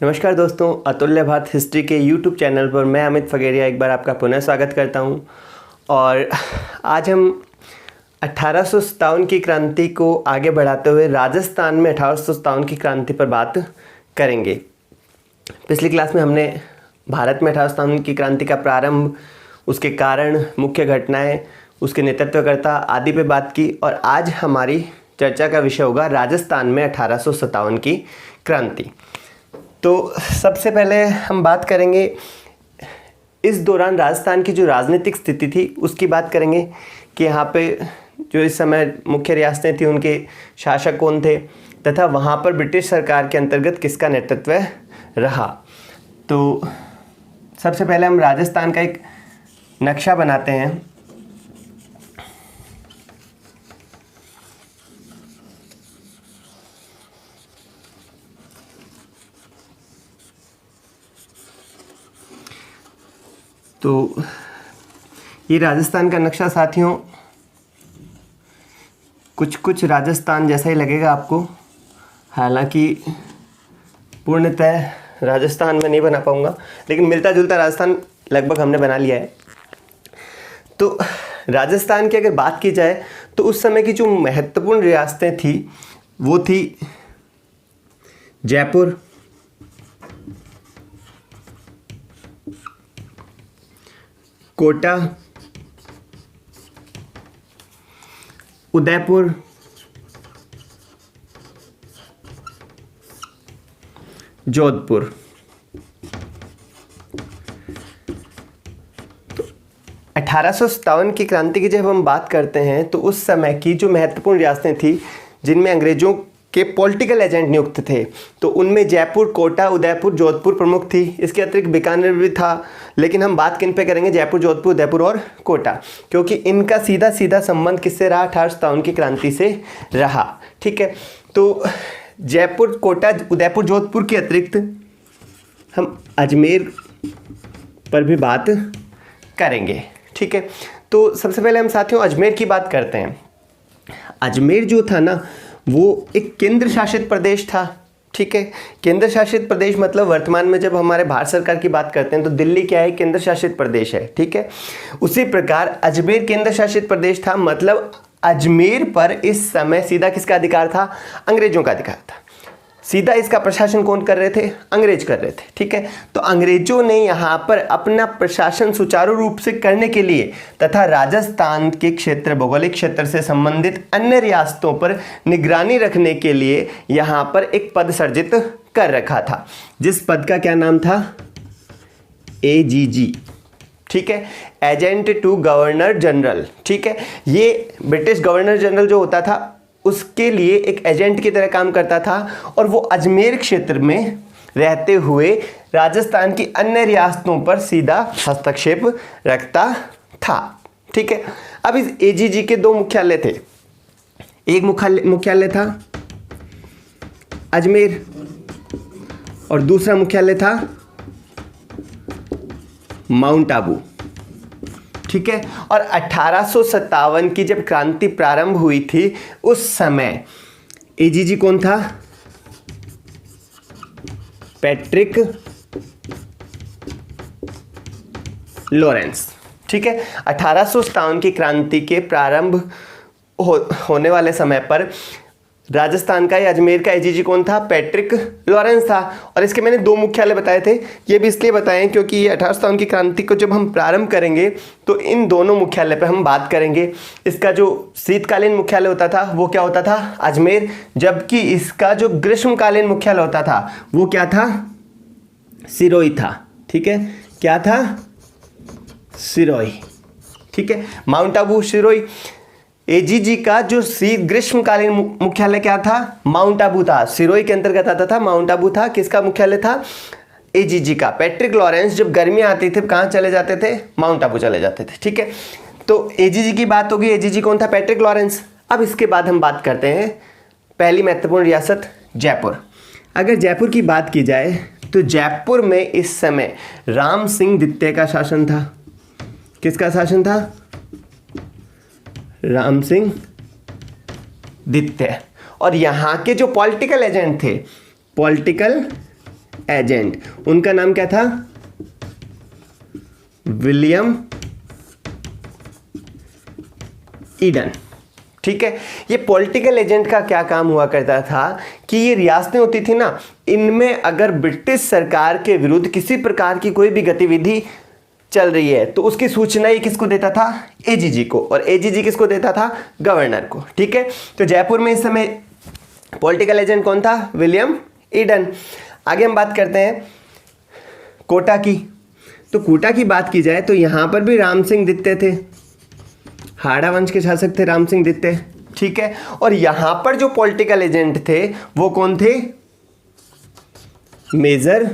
नमस्कार दोस्तों, अतुल्य भारत हिस्ट्री के यूट्यूब चैनल पर मैं अमित फगेरिया एक बार आपका पुनः स्वागत करता हूं। और आज हम 1857 की क्रांति को आगे बढ़ाते हुए राजस्थान में 1857 की क्रांति पर बात करेंगे। पिछली क्लास में हमने भारत में 1857 की क्रांति का प्रारंभ, उसके कारण, मुख्य घटनाएं, उसके नेतृत्वकर्ता आदि पे बात की। और आज हमारी चर्चा का विषय होगा राजस्थान में 1857 की क्रांति। तो सबसे पहले हम बात करेंगे इस दौरान राजस्थान की जो राजनीतिक स्थिति थी उसकी बात करेंगे कि यहाँ पे जो इस समय मुख्य रियासतें थी उनके शासक कौन थे तथा वहाँ पर ब्रिटिश सरकार के अंतर्गत किसका नेतृत्व रहा। तो सबसे पहले हम राजस्थान का एक नक्शा बनाते हैं। तो ये राजस्थान का नक्शा साथियों कुछ राजस्थान जैसा ही लगेगा आपको, हालांकि पूर्णतः राजस्थान में नहीं बना पाऊँगा, लेकिन मिलता जुलता राजस्थान लगभग हमने बना लिया है। तो राजस्थान की अगर बात की जाए तो उस समय की जो महत्वपूर्ण रियासतें थी वो थी जयपुर, कोटा, उदयपुर, जोधपुर। तो 1857 की क्रांति की जब हम बात करते हैं तो उस समय की जो महत्वपूर्ण रियासतें थी जिनमें अंग्रेजों के पॉलिटिकल एजेंट नियुक्त थे, तो उनमें जयपुर, कोटा, उदयपुर, जोधपुर प्रमुख थी। इसके अतिरिक्त बीकानेर भी था, लेकिन हम बात किन पे करेंगे? जयपुर, जोधपुर, उदयपुर और कोटा, क्योंकि इनका सीधा सीधा संबंध किससे रहा? 1857 की क्रांति से रहा। ठीक है, तो जयपुर, कोटा, उदयपुर, जोधपुर के अतिरिक्त हम अजमेर पर भी बात करेंगे। ठीक है, तो सबसे पहले हम साथियों अजमेर की बात करते हैं। अजमेर जो था ना वो एक केंद्र शासित प्रदेश था। ठीक है, केंद्र शासित प्रदेश मतलब वर्तमान में जब हमारे भारत सरकार की बात करते हैं तो दिल्ली क्या है? केंद्र शासित प्रदेश है। ठीक है, उसी प्रकार अजमेर केंद्र शासित प्रदेश था, मतलब अजमेर पर इस समय सीधा किसका अधिकार था? अंग्रेजों का अधिकार था। सीधा इसका प्रशासन कौन कर रहे थे? अंग्रेज कर रहे थे। ठीक है, तो अंग्रेजों ने यहाँ पर अपना प्रशासन सुचारू रूप से करने के लिए तथा राजस्थान के क्षेत्र, भौगोलिक क्षेत्र से संबंधित अन्य रियासतों पर निगरानी रखने के लिए यहाँ पर एक पद सृजित कर रखा था, जिस पद का क्या नाम था? AGG। ठीक है, एजेंट टू गवर्नर जनरल। ठीक है, ये ब्रिटिश गवर्नर जनरल जो होता था उसके लिए एक एजेंट की तरह काम करता था और वो अजमेर क्षेत्र में रहते हुए राजस्थान की अन्य रियासतों पर सीधा हस्तक्षेप रखता था। ठीक है, अब इस AGG के दो मुख्यालय थे। एक मुख्यालय था अजमेर और दूसरा मुख्यालय था माउंट आबू। ठीक है, और 1857 की जब क्रांति प्रारंभ हुई थी उस समय AGG कौन था? Patrick Lawrence. ठीक है, 1857 की क्रांति के प्रारंभ होने वाले समय पर राजस्थान का या अजमेर का AGG कौन था? पैट्रिक लॉरेंस था। और इसके मैंने दो मुख्यालय बताए थे, ये भी इसलिए बताएं क्योंकि ये 1857 की क्रांति को जब हम प्रारंभ करेंगे तो इन दोनों मुख्यालय पर हम बात करेंगे। इसका जो शीतकालीन मुख्यालय होता था वो क्या होता था? अजमेर, जबकि इसका जो ग्रीष्मकालीन मुख्यालय होता था वो क्या था? सिरोही था। ठीक है, क्या था? सिरोही। ठीक है, माउंट आबू, सिरोही। AGG का जो ग्रीष्मकालीन मुख्यालय क्या था? माउंट आबू था। सिरोही के अंतर्गत आता था, माउंट आबू था। किसका मुख्यालय था? AGG का। पैट्रिक लॉरेंस जब गर्मियां आती थी कहाँ चले जाते थे? माउंट आबू चले जाते थे। ठीक है, तो AGG की बात होगी। AGG कौन था? Patrick Lawrence. अब इसके बाद हम बात करते हैं पहली महत्वपूर्ण रियासत जयपुर। अगर जयपुर की बात की जाए तो जयपुर में इस समय राम सिंह द्वितीय का शासन था। किसका शासन था? राम सिंह द्वितीय। और यहाँ के जो पॉलिटिकल एजेंट थे, पॉलिटिकल एजेंट, उनका नाम क्या था? William Eden. ठीक है, ये पॉलिटिकल एजेंट का क्या काम हुआ करता था कि ये रियासतें होती थी ना, इनमें अगर ब्रिटिश सरकार के विरुद्ध किसी प्रकार की कोई भी गतिविधि चल रही है तो उसकी सूचना ये किसको देता था? एजीजी को। और एजीजी किसको देता था? गवर्नर को। ठीक है, तो जयपुर में इस समय पॉलिटिकल एजेंट कौन था? William Eden. आगे हम बात करते हैं कोटा की। तो कोटा की बात की जाए तो यहां पर भी राम सिंह दित्ते थे, हाड़ा वंश के शासक थे राम सिंह दित्ते। ठीक है, और यहां पर जो पॉलिटिकल एजेंट थे वो कौन थे? Major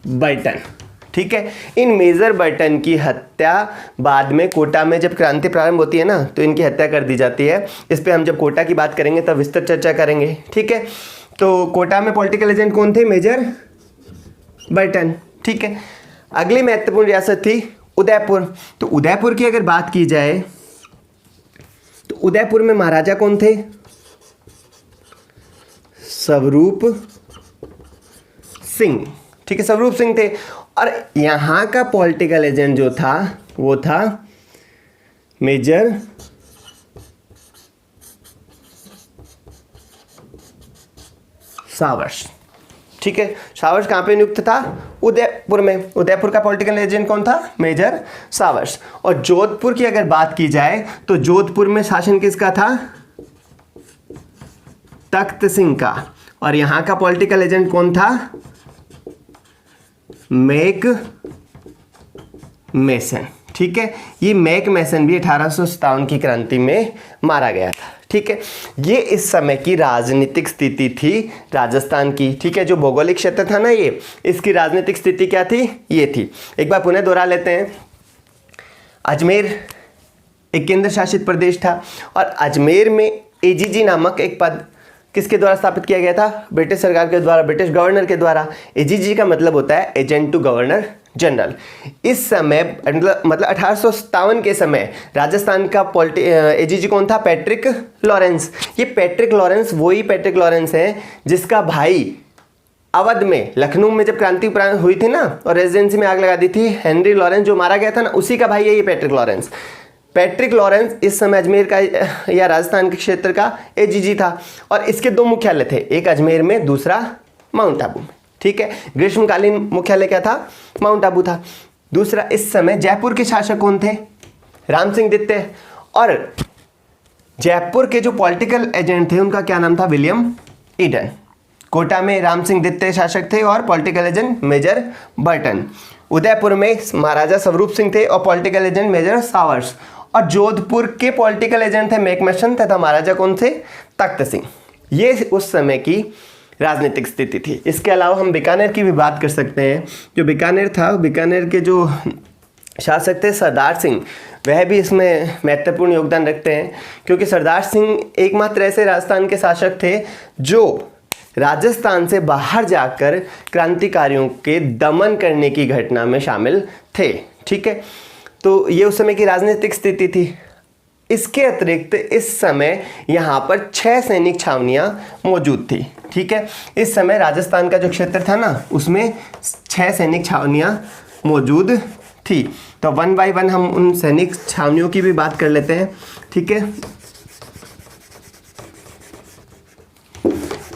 Burton. ठीक है, इन मेजर बर्टन की हत्या बाद में कोटा में जब क्रांति प्रारंभ होती है ना तो इनकी हत्या कर दी जाती है। इस पे हम जब कोटा की बात करेंगे तब विस्तृत चर्चा करेंगे। ठीक है, तो कोटा में पॉलिटिकल एजेंट कौन थे? Major Burton. ठीक है, अगली महत्वपूर्ण रियासत थी उदयपुर। तो उदयपुर की अगर बात की जाए तो उदयपुर में महाराजा कौन थे? स्वरूप सिंह। ठीक है, स्वरूप सिंह थे। और यहां का पॉलिटिकल एजेंट जो था वो था मेजर सावर्स। ठीक है, सावर्स कहां पे नियुक्त था? उदयपुर में। उदयपुर का पॉलिटिकल एजेंट कौन था? Major Showers. और जोधपुर की अगर बात की जाए तो जोधपुर में शासन किसका था? तख्त सिंह का। और यहां का पॉलिटिकल एजेंट कौन था? Mac Mason. ठीक है, ये मैक मेसन भी 1857 की क्रांति में मारा गया था। ठीक है, ये इस समय की राजनीतिक स्थिति थी राजस्थान की। ठीक है, जो भौगोलिक क्षेत्र था ना ये, इसकी राजनीतिक स्थिति क्या थी? ये थी। एक बार पुनः दोहरा लेते हैं। अजमेर एक केंद्र शासित प्रदेश था और अजमेर में एजीजी नामक एक पद किसके द्वारा स्थापित किया गया था? ब्रिटिश सरकार के द्वारा, ब्रिटिश गवर्नर के द्वारा। एजीजी का मतलब होता है एजेंट टू गवर्नर जनरल। इस समय मतलब 1857 के समय राजस्थान का एजीजी कौन था? Patrick Lawrence. ये पैट्रिक लॉरेंस वही पैट्रिक लॉरेंस है जिसका भाई अवध में, लखनऊ में जब क्रांति हुई थी ना और रेजिडेंसी में आग लगा दी थी, हेनरी लॉरेंस जो मारा गया था ना, उसी का भाई है ये पैट्रिक लॉरेंस। पैट्रिक लॉरेंस इस समय अजमेर का या राजस्थान के क्षेत्र का एजीजी था और इसके दो मुख्यालय थे, एक अजमेर में, दूसरा माउंट आबू में। ठीक है, ग्रीष्मकालीन मुख्यालय क्या था? माउंट आबू था। दूसरा, इस समय जयपुर के शासक कौन थे? राम सिंह दित्ते। और जयपुर के जो पॉलिटिकल एजेंट थे उनका क्या नाम था? William Eden. कोटा में राम सिंह दित्ते शासक थे और political agent major Burton. Udaipur में महाराजा स्वरूप सिंह थे और पॉलिटिकल एजेंट मेजर सावर्स। और जोधपुर के पॉलिटिकल एजेंट थे मैकमेसन तथा महाराजा कौन थे? तख्त सिंह। ये उस समय की राजनीतिक स्थिति थी। इसके अलावा हम बीकानेर की भी बात कर सकते हैं। जो बीकानेर था, बीकानेर के जो शासक थे सरदार सिंह, वह भी इसमें महत्वपूर्ण योगदान रखते हैं क्योंकि सरदार सिंह एकमात्र ऐसे राजस्थान के शासक थे जो राजस्थान से बाहर जाकर क्रांतिकारियों के दमन करने की घटना में शामिल थे। ठीक है, तो ये उस समय की राजनीतिक स्थिति थी। इसके अतिरिक्त इस समय यहाँ पर 6 सैनिक छावनियाँ मौजूद थी। ठीक है, इस समय राजस्थान का जो क्षेत्र था ना उसमें 6 सैनिक छावनियाँ मौजूद थी। तो वन बाय वन हम उन सैनिक छावनियों की भी बात कर लेते हैं। ठीक है,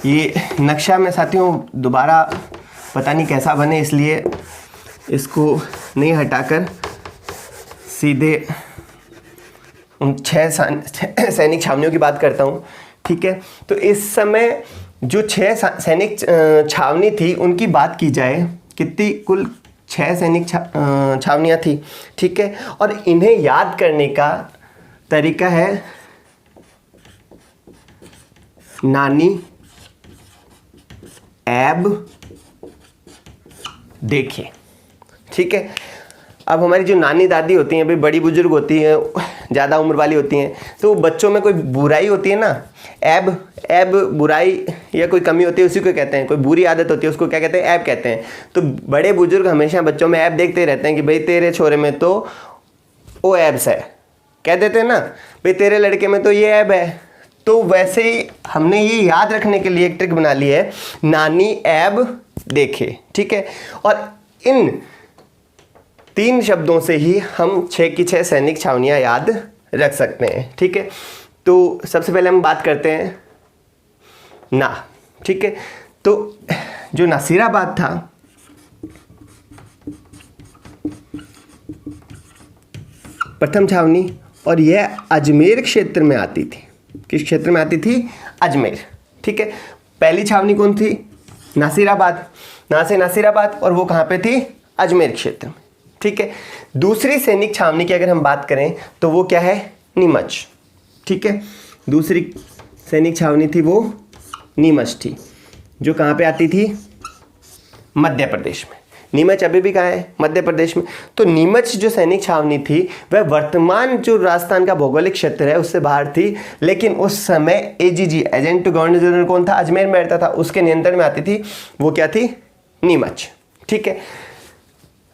ये नक्शा में साथियों दोबारा पता नहीं कैसा बने, इसलिए इसको नहीं हटाकर सीधे उन 6 सैनिक छावनियों की बात करता हूँ। ठीक है, तो इस समय जो 6 सैनिक छावनी थी उनकी बात की जाए, कितनी कुल 6 सैनिक छावनियाँ थी। ठीक है, और इन्हें याद करने का तरीका है नानी ऐब देखिए। ठीक है, अब हमारी जो नानी दादी होती हैं, भाई बड़ी बुजुर्ग होती हैं, ज़्यादा उम्र वाली होती हैं, तो बच्चों में कोई बुराई होती है ना, ऐब बुराई या कोई कमी होती है उसी को कहते हैं। कोई बुरी आदत होती है उसको क्या कहते हैं? ऐब कहते हैं। तो बड़े बुजुर्ग हमेशा बच्चों में ऐब देखते रहते हैं कि भाई तेरे छोरे में तो वो ऐब्स है, कह देते हैं ना, भाई तेरे लड़के में तो ये ऐब है। तो वैसे ही हमने ये याद रखने के लिए एक ट्रिक बना ली है, नानी ऐब देखे, ठीक है। और इन 3 शब्दों से ही हम 6 की 6 सैनिक छावनियाँ याद रख सकते हैं, ठीक है। तो सबसे पहले हम बात करते हैं ना, ठीक है। तो जो नासिराबाद था, प्रथम छावनी, और यह अजमेर क्षेत्र में आती थी। किस क्षेत्र में आती थी? अजमेर, ठीक है। पहली छावनी कौन थी? नासिराबाद, ना से नासिराबाद, और वो कहाँ पे थी? अजमेर क्षेत्र में, ठीक है। दूसरी सैनिक छावनी की अगर हम बात करें तो वो क्या है? नीमच, ठीक है। दूसरी सैनिक छावनी थी वो नीमच थी, जो कहाँ पे आती थी? मध्य प्रदेश में। नीमच अभी भी कहाँ है? मध्य प्रदेश में। तो नीमच जो सैनिक छावनी थी वह वर्तमान जो राजस्थान का भौगोलिक क्षेत्र है उससे बाहर थी, लेकिन उस समय AGG, agent to governor general कौन था? अजमेर में रहता था, उसके नियंत्रण में आती थी। वो क्या थी? नीमच, ठीक है।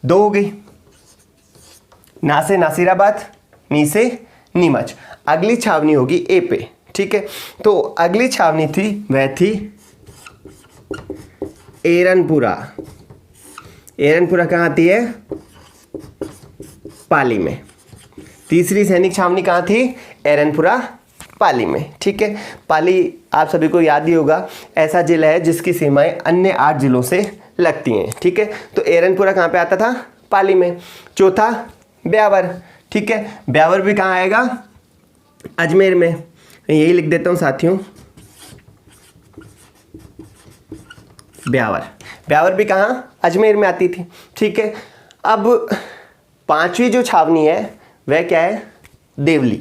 2 हो गई, ना से नासिराबाद, नी से नीमच। अगली छावनी होगी ए पे, ठीक है। तो अगली छावनी थी वह थी एरनपुरा। एरनपुरा कहाँ आती है? पाली में। तीसरी सैनिक छावनी कहाँ थी? एरनपुरा, पाली में, ठीक है। पाली आप सभी को याद ही होगा, ऐसा जिला है जिसकी सीमाएं अन्य 8 जिलों से लगती हैं, ठीक है। तो एरनपुरा कहाँ पे आता था? पाली में। चौथा ब्यावर, ठीक है। ब्यावर भी कहाँ आएगा? अजमेर में। यही लिख देता हूँ साथियों, ब्यावर। ब्यावर भी कहाँ? अजमेर में आती थी, ठीक है। अब 5वीं जो छावनी है वह क्या है? देवली।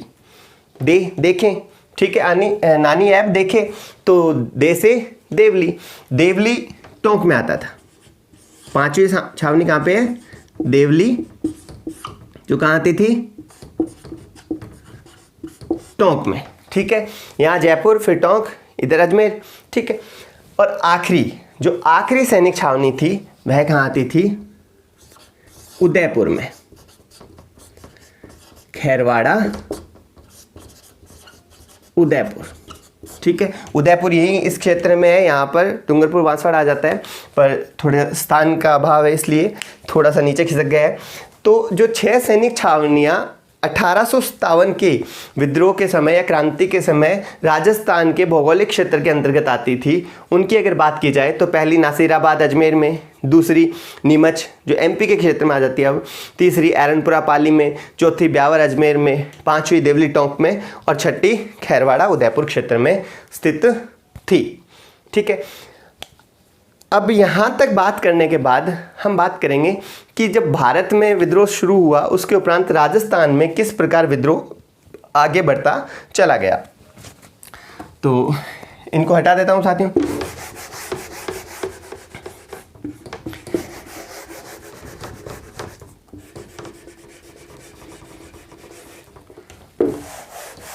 देखें, ठीक है। नानी ऐब देखे तो दे से देवली। देवली टोंक में आता था। 5वीं छावनी कहाँ पे है? देवली, जो कहाँ आती थी? टोंक में, ठीक है। यहाँ जयपुर, फिर टोंक, इधर अजमेर, ठीक है। और आखिरी सैनिक छावनी थी वह कहाँ आती थी? उदयपुर में। खैरवाड़ा, उदयपुर, ठीक है। उदयपुर यही इस क्षेत्र में है, यहाँ पर डूंगरपुर बांसवाड़ा आ जाता है, पर थोड़े स्थान का अभाव है इसलिए थोड़ा सा नीचे खिसक गया है। तो जो 6 सैनिक छावनियाँ 1857 के विद्रोह के समय या क्रांति के समय राजस्थान के भौगोलिक क्षेत्र के अंतर्गत आती थी, उनकी अगर बात की जाए तो पहली नासिराबाद अजमेर में, दूसरी नीमच जो एमपी के क्षेत्र में आ जाती है अब, तीसरी एरनपुरा पाली में, चौथी ब्यावर अजमेर में, 5वीं देवली टोंक में, और 6ठी खैरवाड़ा उदयपुर क्षेत्र में स्थित थी, ठीक है। अब यहाँ तक बात करने के बाद हम बात करेंगे कि जब भारत में विद्रोह शुरू हुआ उसके उपरांत राजस्थान में किस प्रकार विद्रोह आगे बढ़ता चला गया। तो इनको हटा देता हूँ साथियों।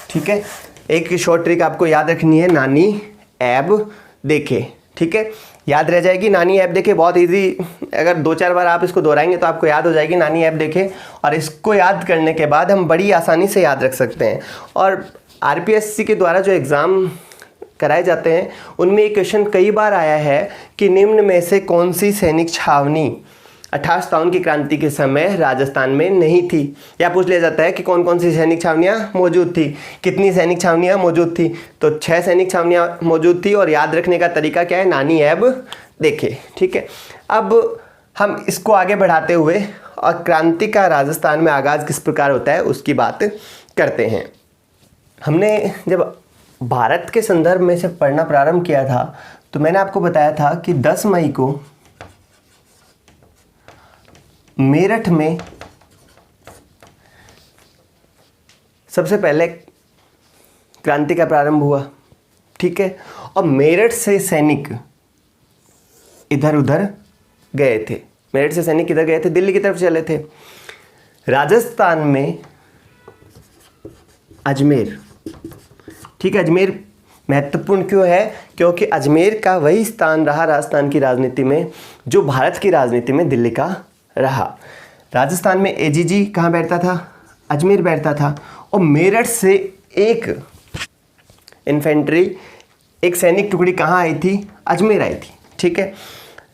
ठीक है, एक शॉर्ट ट्रिक आपको याद रखनी है, नानी ऐब देखे, ठीक है। याद रह जाएगी नानी ऐप देखे, बहुत इजी, अगर 2-4 बार आप इसको दोहराएंगे तो आपको याद हो जाएगी नानी ऐप देखे। और इसको याद करने के बाद हम बड़ी आसानी से याद रख सकते हैं। और आरपीएससी के द्वारा जो एग्ज़ाम कराए जाते हैं उनमें एक क्वेश्चन कई बार आया है कि निम्न में से कौन सी सैनिक छावनी 1857 की क्रांति के समय राजस्थान में नहीं थी, या पूछ लिया जाता है कि कौन कौन सी सैनिक छावनियाँ मौजूद थी, कितनी सैनिक छावनियाँ मौजूद थी। तो 6 सैनिक छावनियाँ मौजूद थी, और याद रखने का तरीका क्या है? नानी ऐब देखे, ठीक है। अब हम इसको आगे बढ़ाते हुए और क्रांति का राजस्थान में आगाज़ किस प्रकार होता है उसकी बात करते हैं। हमने जब भारत के संदर्भ में से पढ़ना प्रारंभ किया था तो मैंने आपको बताया था कि 10 मई को मेरठ में सबसे पहले क्रांति का प्रारंभ हुआ, ठीक है। और मेरठ से सैनिक इधर उधर गए थे, मेरठ से सैनिक इधर गए थे, दिल्ली की तरफ चले थे। राजस्थान में अजमेर, ठीक है। अजमेर महत्वपूर्ण क्यों है? क्योंकि अजमेर का वही स्थान रहा राजस्थान की राजनीति में जो भारत की राजनीति में दिल्ली का रहा। राजस्थान में एजीजी कहाँ बैठता था? अजमेर बैठता था। और मेरठ से एक इन्फेंट्री एक सैनिक टुकड़ी कहाँ आई थी? अजमेर आई थी। ठीक है,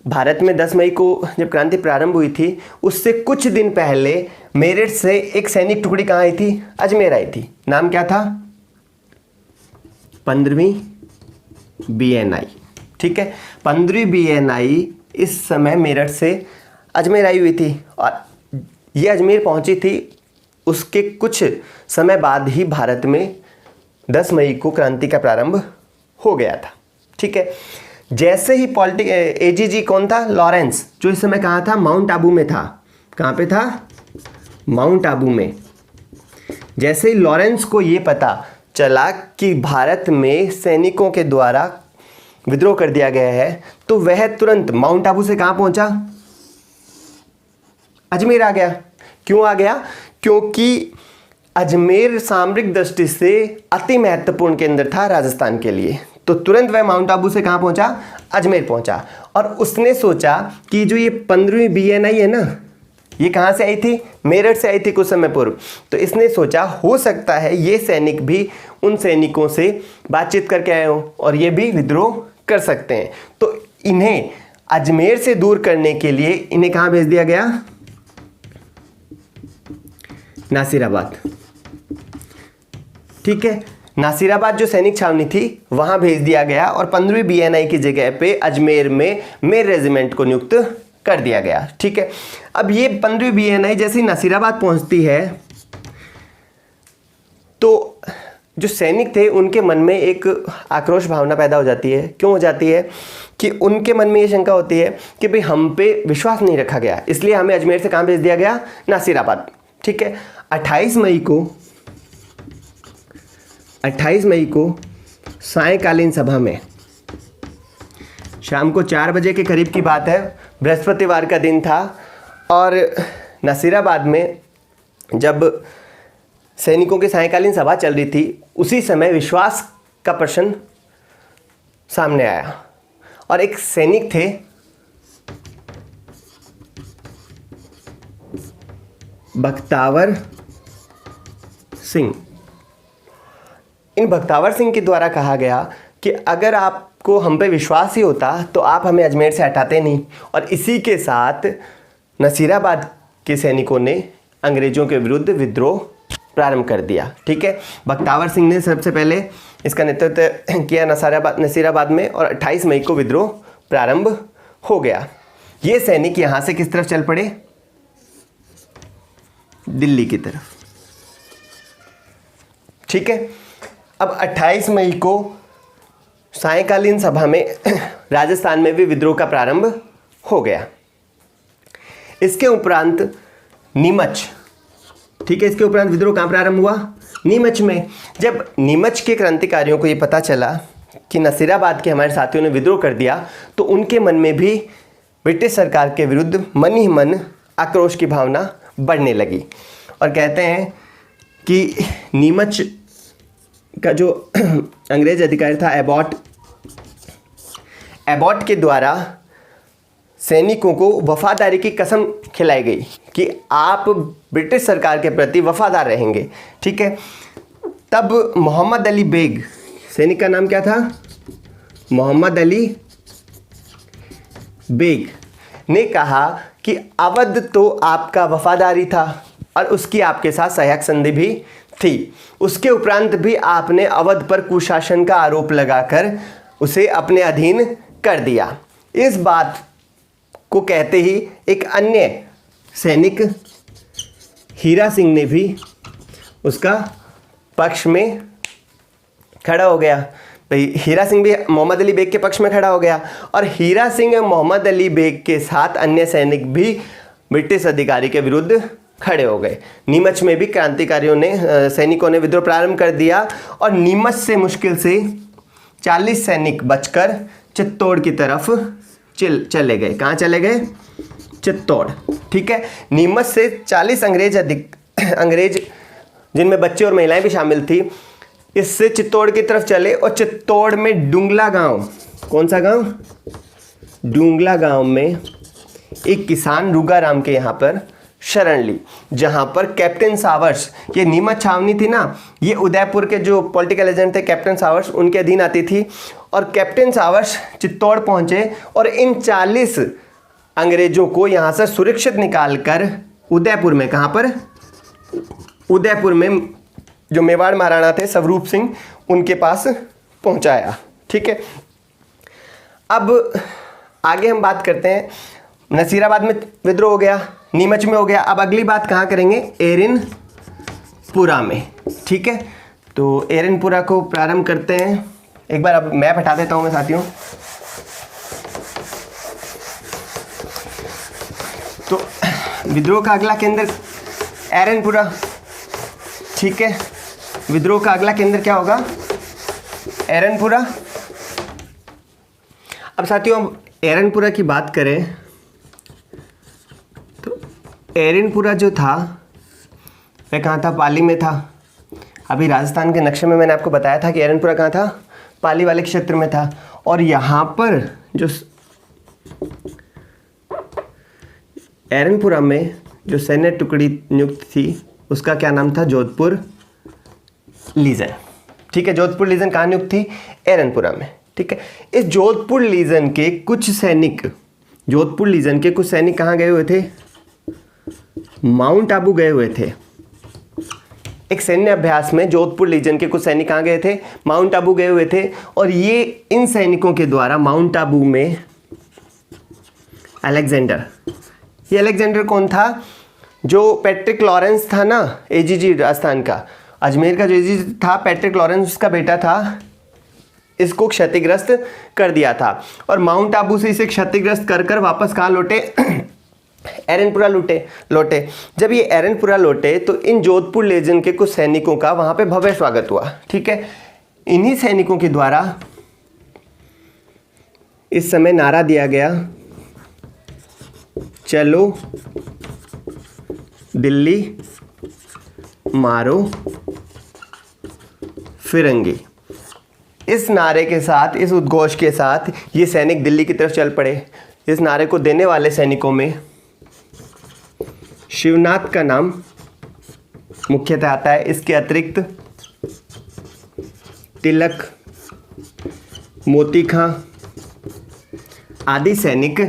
भारत में 10 मई को जब क्रांति प्रारंभ हुई थी उससे कुछ दिन पहले मेरठ से एक सैनिक टुकड़ी कहाँ आई थी? अजमेर आई थी। नाम क्या था? 15वीं BNI। ठीक है, 15वीं BNI इस समय मेरठ से अजमेर आई हुई थी और ये अजमेर पहुंची थी उसके कुछ समय बाद ही भारत में 10 मई को क्रांति का प्रारंभ हो गया था। ठीक है, जैसे ही AGG कौन था? लॉरेंस, जो इस समय कहाँ था? माउंट आबू में था। कहाँ पे था? माउंट आबू में। जैसे ही लॉरेंस को ये पता चला कि भारत में सैनिकों के द्वारा विद्रोह कर दिया गया है तो वह तुरंत माउंट आबू से कहाँ पहुंचा? अजमेर आ गया। क्यों आ गया? क्योंकि अजमेर सामरिक दृष्टि से अति महत्वपूर्ण केंद्र था राजस्थान के लिए। तो तुरंत वह माउंट आबू से कहाँ पहुंचा? अजमेर पहुंचा। और उसने सोचा कि जो ये 15वीं BNI है ना, ये कहाँ से आई थी? मेरठ से आई थी कुछ समय पूर्व। तो इसने सोचा हो सकता है ये सैनिक भी उन सैनिकों से बातचीत करके आए हों और ये भी विद्रोह कर सकते हैं। तो इन्हें अजमेर से दूर करने के लिए इन्हें कहाँ भेज दिया गया? नासिराबाद। ठीक है, नासिराबाद जो सैनिक छावनी थी वहां भेज दिया गया और 15वीं BNI की जगह पे अजमेर में मेर रेजिमेंट को नियुक्त कर दिया गया। ठीक है, अब ये 15वीं BNI जैसे ही नासिराबाद पहुंचती है तो जो सैनिक थे उनके मन में एक आक्रोश भावना पैदा हो जाती है। क्यों हो जाती है? कि उनके मन में ये शंका होती है कि भाई हम पे विश्वास नहीं रखा गया, इसलिए हमें अजमेर से कहाँ भेज दिया गया? नासिराबाद। ठीक है, 28 मई को सायंकालीन सभा में शाम को 4 बजे के करीब की बात है, बृहस्पतिवार का दिन था और नासिराबाद में जब सैनिकों की सायंकालीन सभा चल रही थी उसी समय विश्वास का प्रश्न सामने आया और एक सैनिक थे बख्तावर सिंह। इन बख्तावर सिंह के द्वारा कहा गया कि अगर आपको हम पे विश्वास ही होता तो आप हमें अजमेर से हटाते नहीं। और इसी के साथ नसीराबाद के सैनिकों ने अंग्रेज़ों के विरुद्ध विद्रोह प्रारंभ कर दिया। ठीक है, बख्तावर सिंह ने सबसे पहले इसका नेतृत्व किया नसीराबाद में और 28 मई को विद्रोह प्रारंभ हो गया। ये सैनिक यहाँ से किस तरफ चल पड़े? दिल्ली की तरफ। ठीक है, अब 28 मई को सायंकालीन सभा में राजस्थान में भी विद्रोह का प्रारंभ हो गया। इसके उपरांत नीमच, ठीक है, इसके उपरांत विद्रोह कहाँ प्रारंभ हुआ? नीमच में। जब नीमच के क्रांतिकारियों को ये पता चला कि नसीराबाद के हमारे साथियों ने विद्रोह कर दिया तो उनके मन में भी ब्रिटिश सरकार के विरुद्ध मन ही मन आक्रोश की भावना बढ़ने लगी। और कहते हैं कि नीमच का जो अंग्रेज अधिकारी था एबॉट के द्वारा सैनिकों को वफादारी की कसम खिलाई गई कि आप ब्रिटिश सरकार के प्रति वफादार रहेंगे। ठीक है, तब मोहम्मद अली बेग, सैनिक का नाम क्या था? मोहम्मद अली बेग ने कहा कि अवध तो आपका वफादारी था और उसकी आपके साथ सहायक संधि भी थी। उसके उपरांत भी आपने अवध पर कुशासन का आरोप लगाकर उसे अपने अधीन कर दिया। इस बात को कहते ही एक अन्य सैनिक हीरा सिंह ने भी उसका पक्ष में खड़ा हो गया। भाई हीरा सिंह भी मोहम्मद अली बेग के पक्ष में खड़ा हो गया और हीरा सिंह और मोहम्मद अली बेग के साथ अन्य सैनिक भी ब्रिटिश अधिकारी के विरुद्ध खड़े हो गए। नीमच में भी क्रांतिकारियों ने सैनिकों ने विद्रोह प्रारंभ कर दिया और नीमच से मुश्किल से 40 सैनिक बचकर चित्तौड़ की तरफ चले गए। कहाँ चले गए? चित्तौड़। ठीक है, नीमच से 40 अंग्रेज जिनमें बच्चे और महिलाएं भी शामिल थी, इससे चित्तौड़ की तरफ चले और चित्तौड़ में डुंगला गांव, कौन सा गांव? डुंगला गांव में एक किसान रूगाराम के यहाँ पर शरण ली, जहां पर कैप्टन सावर्स, ये नीमच छावनी थी ना, ये उदयपुर के जो पॉलिटिकल एजेंट थे कैप्टन सावर्स उनके अधीन आती थी। और कैप्टन सावर्स चित्तौड़ पहुंचे और इन 40 अंग्रेजों को यहां से सुरक्षित निकालकर उदयपुर में, कहां पर, उदयपुर में जो मेवाड़ महाराणा थे स्वरूप सिंह, उनके पास पहुंचाया। ठीक है, अब आगे हम बात करते हैं, नसीराबाद में विद्रोह हो गया, नीमच में हो गया, अब अगली बात कहाँ करेंगे, एरनपुरा में। ठीक है, तो एरनपुरा को प्रारंभ करते हैं। एक बार अब मैप हटा देता हूँ मैं साथियों। तो विद्रोह का अगला केंद्र एरनपुरा। ठीक है, विद्रोह का अगला केंद्र क्या होगा, एरनपुरा। अब साथियों हम एरनपुरा की बात करें तो एरनपुरा जो था वह कहाँ था, पाली में था। अभी राजस्थान के नक्शे में मैंने आपको बताया था कि एरनपुरा कहाँ था, पाली वाले क्षेत्र में था। और यहाँ पर जो एरनपुरा में जो सैन्य टुकड़ी नियुक्त थी उसका क्या नाम था, जोधपुर लीजन। ठीक है, जोधपुर लीजन कहाँ नियुक्त थी, एरनपुरा में। ठीक है, इस जोधपुर लीजन के कुछ सैनिक, जोधपुर लीजन के कुछ सैनिक कहाँ गए हुए थे, माउंट आबू गए हुए थे। एक सैन्य अभ्यास में जोधपुर लीजन के कुछ सैनिक कहाँ गए थे, माउंट आबू गए हुए थे। और ये इन सैनिकों के द्वारा माउंट आबू में अलेक्जेंडर, ये अलेक्जेंडर कौन था, जो पैट्रिक लॉरेंस था ना, एजीजी राजस्थान का, अजमेर का जो एजीजी था पैट्रिक लॉरेंस उसका बेटा था, इसको क्षतिग्रस्त कर दिया था। और माउंट आबू से इसे क्षतिग्रस्त कर कर वापस कहाँ लौटे, एरनपुरा लौटे। जब ये एरनपुरा लौटे तो इन जोधपुर लीजन के कुछ सैनिकों का वहाँ पे भव्य स्वागत हुआ। ठीक है, इन्हीं सैनिकों के द्वारा इस समय नारा दिया गया, चलो दिल्ली मारो फिरंगी। इस नारे के साथ, इस उद्घोष के साथ ये सैनिक दिल्ली की तरफ चल पड़े। इस नारे को देने वाले सैनिकों में शिवनाथ का नाम मुख्यतः आता है। इसके अतिरिक्त तिलक, मोती खां आदि सैनिक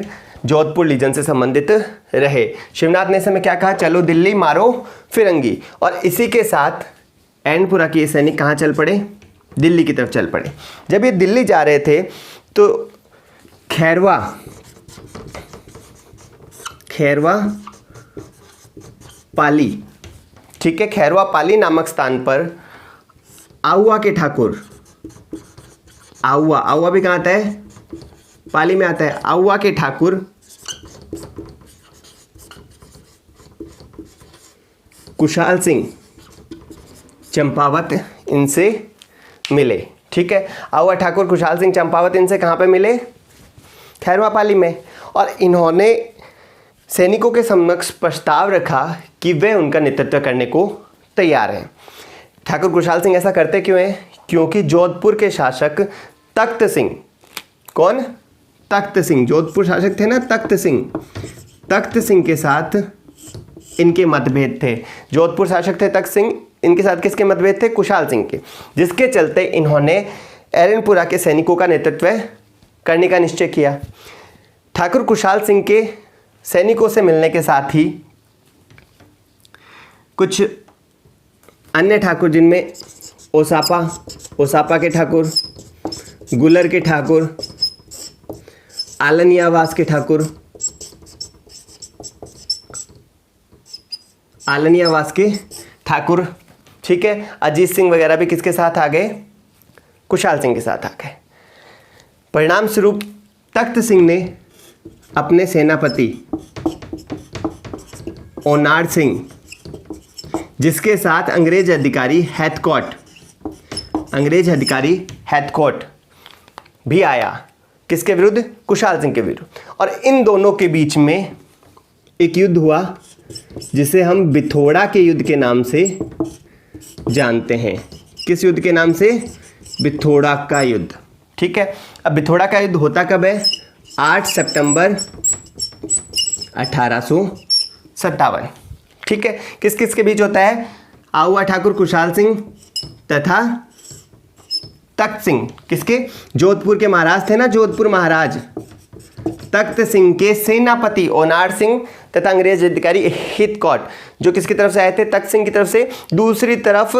जोधपुर लीजन से संबंधित रहे। शिवनाथ ने समय क्या कहा, चलो दिल्ली मारो फिरंगी। और इसी के साथ एरनपुरा के सैनिक कहाँ चल पड़े, दिल्ली की तरफ चल पड़े। जब ये दिल्ली जा रहे थे तो खैरवा पाली, ठीक है, खैरवा पाली नामक स्थान पर आउवा के ठाकुर, आउवा भी कहाँ आता है, पाली में आता है। आउवा के ठाकुर कुशाल सिंह चंपावत इनसे मिले। ठीक है, आउवा ठाकुर कुशाल सिंह चंपावत इनसे कहाँ पे मिले, खैरवा पाली में। और इन्होंने सैनिकों के समक्ष प्रस्ताव रखा कि वे उनका नेतृत्व करने को तैयार हैं। ठाकुर कुशाल सिंह ऐसा करते क्यों हैं, क्योंकि जोधपुर के शासक तख्त सिंह, कौन, तख्त सिंह, जोधपुर शासक थे ना तख्त सिंह के साथ इनके मतभेद थे। जोधपुर शासक थे तख्त सिंह, इनके साथ किसके मतभेद थे, कुशाल सिंह के, जिसके चलते इन्होंने एरनपुरा के सैनिकों का नेतृत्व करने का निश्चय किया। ठाकुर कुशाल सिंह के सैनिकों से मिलने के साथ ही कुछ अन्य ठाकुर, जिनमें ओसापा के ठाकुर, गुलर के ठाकुर, आलनियावास के ठाकुर, ठीक है, अजीत सिंह वगैरह भी किसके साथ आ गए, कुशाल सिंह के साथ आ गए। परिणाम स्वरूप तख्त सिंह ने अपने सेनापति ओनाड सिंह, जिसके साथ अंग्रेज अधिकारी हैथकॉट भी आया, किसके विरुद्ध, कुशाल सिंह के विरुद्ध। और इन दोनों के बीच में एक युद्ध हुआ जिसे हम बिथोड़ा के युद्ध के नाम से जानते हैं। किस युद्ध के नाम से, बिथोड़ा का युद्ध। ठीक है, अब बिथोड़ा का युद्ध होता कब है, 8 सितंबर ठीक है, किस किस के बीच होता है? आहुआ ठाकुर कुशाल सिंह तथा तख्त सिंह, किसके? जोधपुर के महाराज थे ना, जोधपुर महाराज तख्त सिंह के सेनापति ओनार सिंह तथा अंग्रेज अधिकारी हिथकॉट, जो किसकी तरफ से आए थे? तख्त सिंह की तरफ से। दूसरी तरफ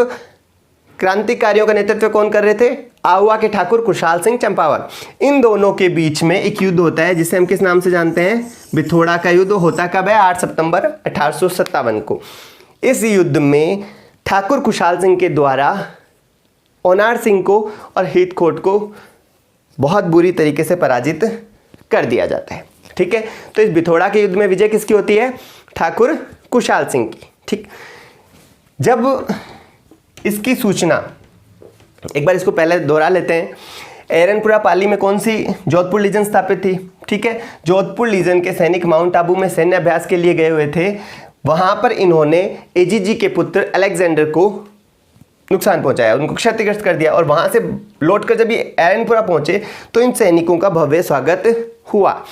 क्रांतिकारियों का नेतृत्व कौन कर रहे थे? आहुआ के ठाकुर कुशाल सिंह चंपावत। इन दोनों के बीच में एक युद्ध होता है जिसे हम किस नाम से जानते हैं? बिथोड़ा का युद्ध। होता कब है? 8 सितंबर 1857 को। इस युद्ध में ठाकुर कुशाल सिंह के द्वारा ओनार सिंह को और हिथकॉट को बहुत बुरी तरीके से पराजित कर दिया जाता है। ठीक है, तो इस बिथोड़ा के युद्ध में विजय किसकी होती है? ठाकुर कुशाल सिंह की। ठीक, जब इसकी सूचना, एक बार इसको पहले दोहरा लेते हैं। एरनपुरा पाली में कौन सी जोधपुर लीजन स्थापित थी? ठीक है, जोधपुर लीजन के सैनिक माउंट आबू में सैन्य अभ्यास के लिए गए हुए थे। वहां पर इन्होंने एजीजी के पुत्र अलेक्जेंडर को नुकसान पहुंचाया, उनको क्षतिग्रस्त कर दिया, और वहां से लौटकर जब ये एरनपुरा पहुंचे तो इन सैनिकों का भव्य स्वागत हुआ।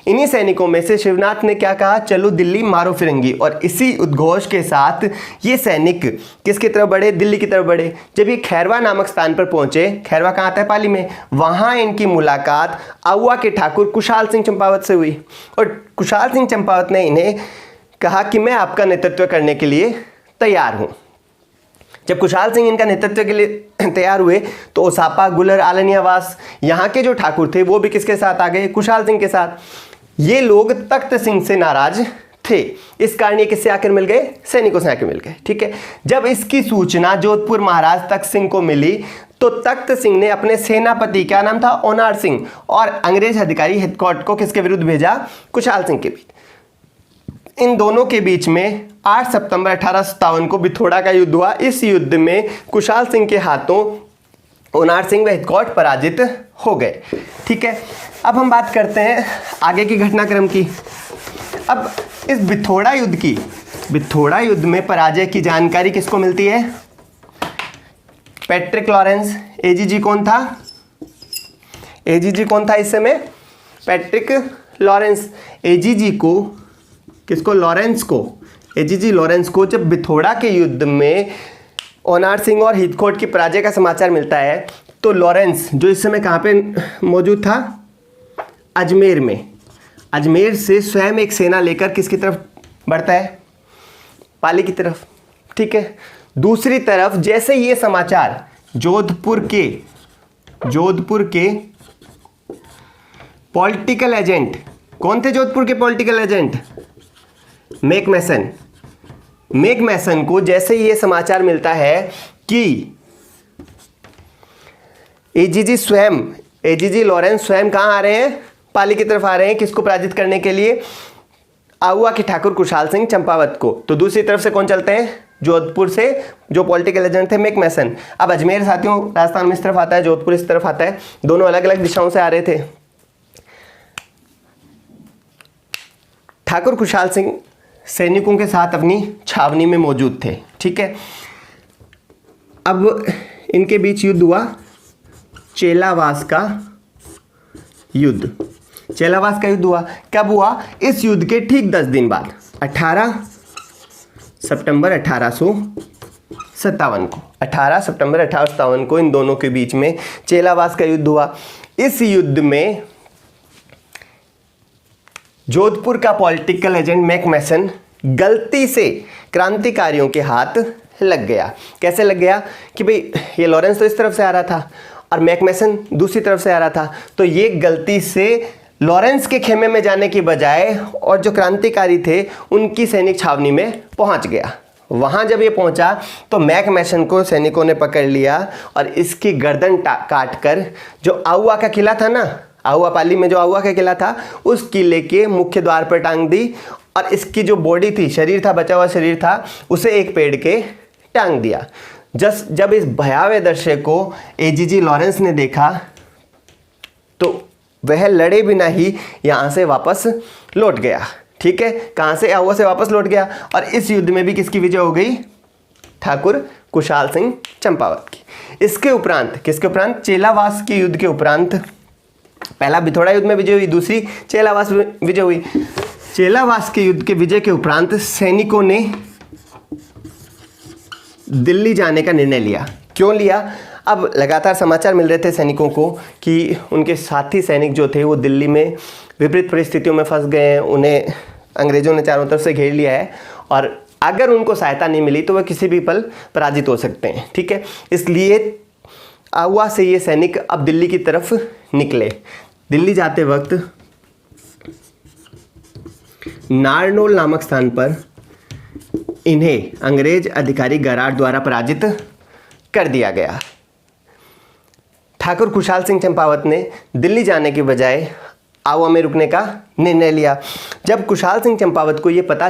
इन्हीं सैनिकों में से शिवनाथ ने क्या कहा? चलो दिल्ली मारो फिरंगी। और इसी उद्घोष के साथ ये सैनिक किसकी तरफ बढ़े? दिल्ली की तरफ बढ़े। जब ये खैरवा नामक स्थान पर पहुंचे, खैरवा कहाँ आता है? पाली में। वहां इनकी मुलाकात आहुआ के ठाकुर कुशाल सिंह चंपावत से हुई, और कुशाल सिंह चंपावत ने इन्हें कहा कि मैं आपका नेतृत्व करने के लिए तैयार हूं। जब कुशाल सिंह इनका नेतृत्व के लिए तैयार हुए तो ओसापा, गुलर, आलनियावास, यहाँ के जो ठाकुर थे वो भी किसके साथ आ गए? कुशाल सिंह के साथ। ये लोग तख्त सिंह से नाराज थे, इस कारण ये किससे आकर मिल गए? सैनिकों से आकर मिल गए। ठीक है, जब इसकी सूचना जोधपुर महाराज तख्त सिंह को मिली तो तख्त सिंह ने अपने सेनापति, क्या नाम था? ओनार सिंह, और अंग्रेज अधिकारी हिथकॉट को किसके विरुद्ध भेजा? कुशाल सिंह के बीच। इन दोनों के बीच में 8 सितंबर 1857 को बिथोड़ा का युद्ध हुआ। इस युद्ध में कुशाल सिंह के हाथों ओनार सिंह व हिथकॉट पराजित हो गए। ठीक है, अब हम बात करते हैं आगे की घटनाक्रम की। अब इस बिथोड़ा युद्ध में पराजय की जानकारी किसको मिलती है? Patrick Lawrence. एजीजी कौन था? एजीजी कौन था इस समय? Patrick Lawrence. एजीजी को, किसको? लॉरेंस को। एजीजी लॉरेंस को जब बिथोड़ा के युद्ध में ओनार सिंह और हिथकॉट की पराजय का समाचार मिलता है तो लॉरेंस, जो इस समय कहाँ पे मौजूद था? अजमेर में। अजमेर से स्वयं एक सेना लेकर किसकी तरफ बढ़ता है? पाली की तरफ। ठीक है, दूसरी तरफ जैसे ये समाचार जोधपुर के पॉलिटिकल एजेंट, कौन थे जोधपुर के पॉलिटिकल एजेंट? मैकमैसन को जैसे ये समाचार मिलता है कि एजीजी लॉरेंस स्वयं कहाँ आ रहे हैं? पाली की तरफ आ रहे हैं। किसको पराजित करने के लिए? आहुआ के ठाकुर कुशाल सिंह चंपावत को। तो दूसरी तरफ से कौन चलते हैं? जोधपुर से जो पॉलिटिकल एजेंट थे मैकमैसन। अब अजमेर साथियों राजस्थान में इस तरफ आता है, जोधपुर इस तरफ आता है, दोनों अलग अलग दिशाओं से आ रहे थे। ठाकुर कुशाल सिंह सैनिकों के साथ अपनी छावनी में मौजूद थे। ठीक है, अब इनके बीच युद्ध हुआ, चेलावास का युद्ध हुआ। कब हुआ? इस युद्ध के ठीक 10 दिन बाद, 18 सितंबर 1857 को। 18 सितंबर 1857 को इन दोनों के बीच में चेलावास का युद्ध हुआ। इस युद्ध में जोधपुर का पॉलिटिकल एजेंट मैकमैसन गलती से क्रांतिकारियों के हाथ लग गया। कैसे लग गया? कि भाई ये लॉरेंस तो इस तरफ से आ रहा था और मैकमैसन दूसरी तरफ से आ रहा था, तो ये गलती से लॉरेंस के खेमे में जाने की बजाय और जो क्रांतिकारी थे उनकी सैनिक छावनी में पहुंच गया। वहां जब ये पहुंचा तो मैकमैसन को सैनिकों ने पकड़ लिया और इसकी गर्दन काट कर जो आहुआ का किला था ना, आहुआ पाली में जो आहुआ का किला था, उस किले के मुख्य द्वार पर टांग दी, और इसकी जो बॉडी थी, शरीर था, बचा हुआ शरीर था, उसे एक पेड़ के टांग दिया। जब इस भयावह दृश्य को एजीजी लॉरेंस ने देखा तो वह लड़े बिना ही यहाँ से वापस लौट गया। ठीक है, कहाँ से? आहुआ से वापस लौट गया। और इस युद्ध में भी किसकी विजय हो गई? ठाकुर कुशाल सिंह चंपावत की। इसके उपरांत, किसके उपरांत? चेलावास के युद्ध के उपरांत पहला बिथोड़ा युद्ध में विजय हुई, दूसरी चेलावास विजय हुई। चेलावास के युद्ध के विजय के उपरांत सैनिकों ने दिल्ली जाने का निर्णय लिया। क्यों लिया? अब लगातार समाचार मिल रहे थे सैनिकों को कि उनके साथी सैनिक जो थे वो दिल्ली में विपरीत परिस्थितियों में फंस गए हैं, उन्हें अंग्रेज़ों ने चारों तरफ से घेर लिया है और अगर उनको सहायता नहीं मिली तो वह किसी भी पल पराजित हो सकते हैं। ठीक है, इसलिए आहुआ से ये सैनिक अब दिल्ली की तरफ निकले। दिल्ली जाते वक्त नारनौल नामक स्थान पर इन्हें अंग्रेज अधिकारी गराड द्वारा पराजित कर दिया गया। ठाकुर खुशहाल सिंह चंपावत ने दिल्ली जाने के बजाय आहुआ में रुकने का निर्णय लिया। जब खुशहाल सिंह चंपावत को ये पता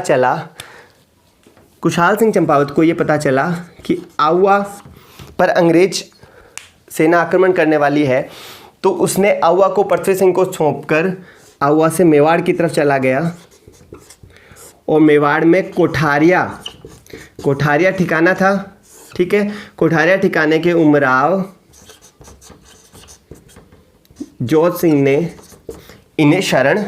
चला कि आहुआ पर अंग्रेज सेना आक्रमण करने वाली है तो उसने आहुआ को पृथ्वी सिंह को सौंपकर आहुआ से मेवाड़ की तरफ चला गया और मेवाड़ में कोठारिया ठिकाना था। ठीक है, कोठारिया ठिकाने के उमराव जोध सिंह ने इन्हें शरण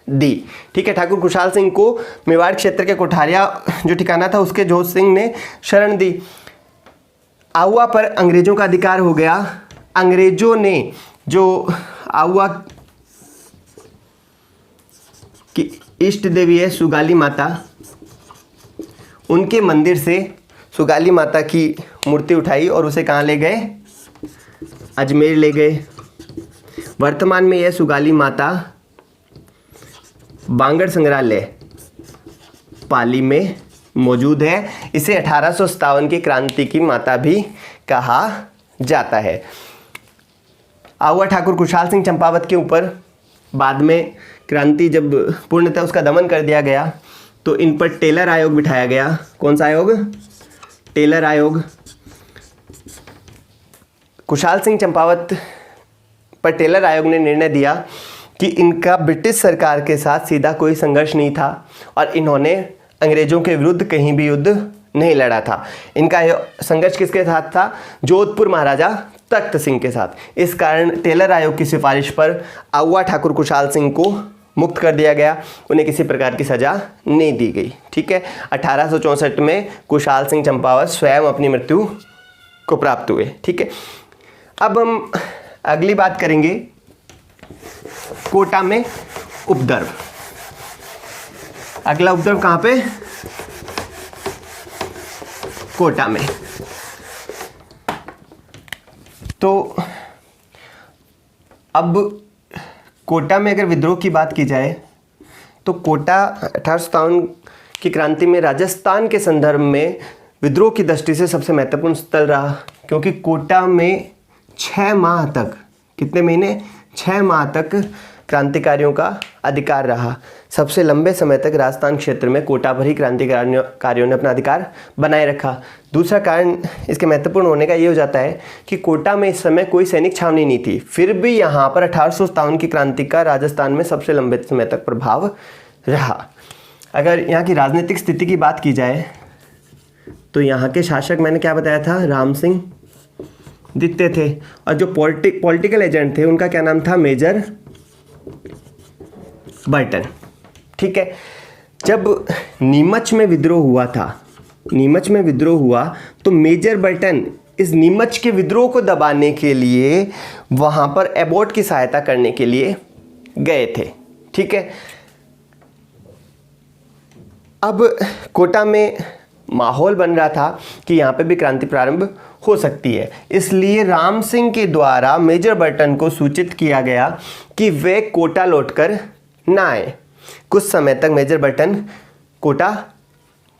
दी। ठीक है, ठाकुर खुशहाल सिंह को मेवाड़ क्षेत्र के कोठारिया जो ठिकाना था उसके जोध सिंह ने शरण दी। आहुआ पर अंग्रेजों का अधिकार हो गया। अंग्रेजों ने जो आहुआ की इष्ट देवी है सुगाली माता, उनके मंदिर से सुगाली माता की मूर्ति उठाई और उसे कहाँ ले गए? अजमेर ले गए। वर्तमान में यह सुगाली माता बांगड़ संग्रहालय पाली में मौजूद है। इसे 1857 की क्रांति की माता भी कहा जाता है। आहुआ ठाकुर खुशहाल सिंह चंपावत के ऊपर बाद में क्रांति जब पूर्णतः उसका दमन कर दिया गया तो इन पर टेलर आयोग बिठाया गया। कौन सा आयोग? टेलर आयोग। खुशहाल सिंह चंपावत पर टेलर आयोग ने निर्णय दिया कि इनका ब्रिटिश सरकार के साथ सीधा कोई संघर्ष नहीं था और इन्होंने अंग्रेज़ों के विरुद्ध कहीं भी युद्ध नहीं लड़ा था। इनका संघर्ष किसके साथ था? जोधपुर महाराजा तख्त सिंह के साथ। इस कारण टेलर आयोग की सिफारिश पर आहुआ ठाकुर खुशहाल सिंह को मुक्त कर दिया गया। उन्हें किसी प्रकार की सज़ा नहीं दी गई। ठीक है, 1864 में खुशहाल सिंह चंपावत स्वयं अपनी मृत्यु को प्राप्त हुए। ठीक है, अब हम अगली बात करेंगे कोटा में उपद्रव। अगला उपद्रव कहाँ पे? कोटा में। तो अब कोटा में अगर विद्रोह की बात की जाए तो कोटा 1857 की क्रांति में राजस्थान के संदर्भ में विद्रोह की दृष्टि से सबसे महत्वपूर्ण स्थल रहा, क्योंकि कोटा में 6 माह तक, कितने महीने? 6 माह तक क्रांतिकारियों का अधिकार रहा। सबसे लंबे समय तक राजस्थान क्षेत्र में कोटा पर ही क्रांतिकारियों ने अपना अधिकार बनाए रखा। दूसरा कारण इसके महत्वपूर्ण होने का ये हो जाता है कि कोटा में इस समय कोई सैनिक छावनी नहीं थी, फिर भी यहाँ पर 1857 की क्रांति का राजस्थान में सबसे लंबे समय तक प्रभाव रहा। अगर यहाँ की राजनीतिक स्थिति की बात की जाए तो यहाँ के शासक मैंने क्या बताया था? राम सिंह द्वितीय थे और जो पॉलिटिकल एजेंट थे उनका क्या नाम था? Major Burton. ठीक है, जब नीमच में विद्रोह हुआ तो मेजर बर्टन इस नीमच के विद्रोह को दबाने के लिए वहां पर एबॉट की सहायता करने के लिए गए थे। ठीक है, अब कोटा में माहौल बन रहा था कि यहाँ पे भी क्रांति प्रारंभ हो सकती है, इसलिए राम सिंह के द्वारा मेजर बर्टन को सूचित किया गया कि वे कोटा लौटकर ना आए। कुछ समय तक मेजर बर्टन कोटा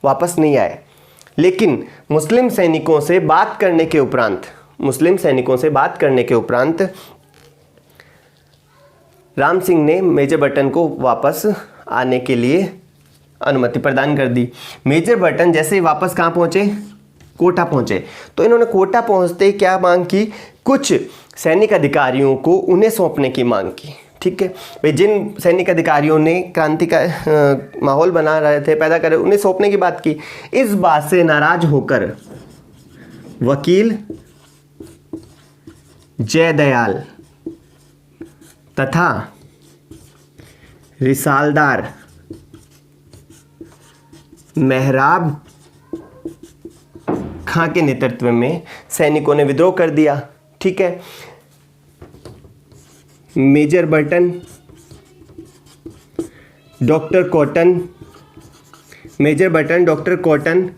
वापस नहीं आए, लेकिन मुस्लिम सैनिकों से बात करने के उपरांत राम सिंह ने मेजर बर्टन को वापस आने के लिए अनुमति प्रदान कर दी। मेजर बर्टन जैसे ही वापस कहाँ पहुँचे? कोटा पहुँचे। तो इन्होंने कोटा पहुँचते ही क्या मांग की? कुछ सैनिक अधिकारियों को उन्हें सौंपने की मांग की। ठीक है भाई, जिन सैनिक अधिकारियों ने क्रांति का माहौल बना रहे थे, पैदा करे, उन्हें सौंपने की बात की। इस बात से नाराज होकर वकील जयदयाल तथा रिसालदार मेहराब खां के नेतृत्व में सैनिकों ने विद्रोह कर दिया। ठीक है, major Burton, doctor Cotton, major Burton, doctor Cotton